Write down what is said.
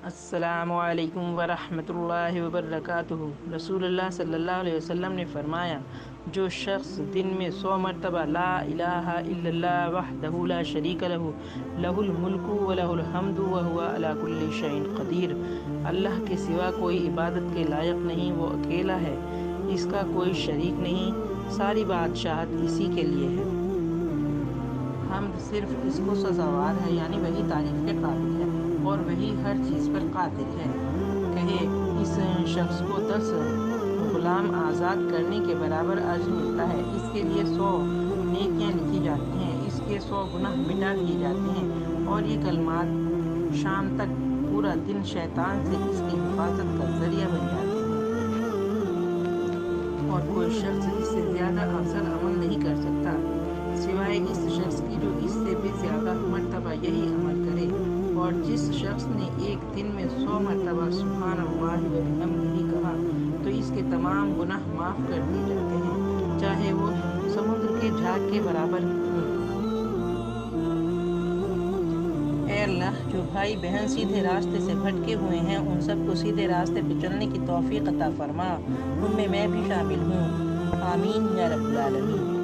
السلام علیکم ورحمۃ اللہ وبرکاتہ۔ رسول اللہ صلی اللہ علیہ وسلم نے فرمایا، جو شخص دن میں 100 مرتبہ لا الہ الا اللہ وحدہ لا شریک لہ لہ الملک ولہ الحمد وہو علی کل شیء قدیر، اللہ کے سوا کوئی عبادت کے لائق نہیں، وہ اکیلا ہے، اس کا کوئی شریک نہیں، ساری بادشاہت اسی کے لیے ہے۔ حمد صرف اس کو سزاوار ہے، یعنی وہی تعریف کے قابل ہے اور وہی ہر چیز پر قادر ہے۔ کہے اس شخص کو 10 غلام آزاد کرنے کے برابر اجر ملتا ہے، اس کے لیے 100 نیکیاں لکھی جاتی ہیں، اس کے 100 گناہ مٹا دیے جاتے ہیں، اور یہ کلمات شام تک پورا دن شیطان سے اس کی حفاظت کا ذریعہ بن جاتے ہیں، اور کوئی شخص اس سے زیادہ افضل عمل نہیں کر سکتا سوائے اس شخص کی جو اس سے بھی زیادہ مرتبہ یہی عمل کرے۔ اور جس شخص نے ایک دن میں 100 مرتبہ سبحان اللہ وبحمدہ کہا تو اس کے تمام گناہ معاف کر دیے جاتے ہیں، چاہے وہ سمندر کے جھاگ کے برابر ہوں۔ اے اللہ، جو بھائی بہن سیدھے راستے سے بھٹکے ہوئے ہیں، ان سب کو سیدھے راستے پہ چلنے کی توفیق عطا فرما، ان میں بھی شامل ہوں، آمین یا رب العالمین۔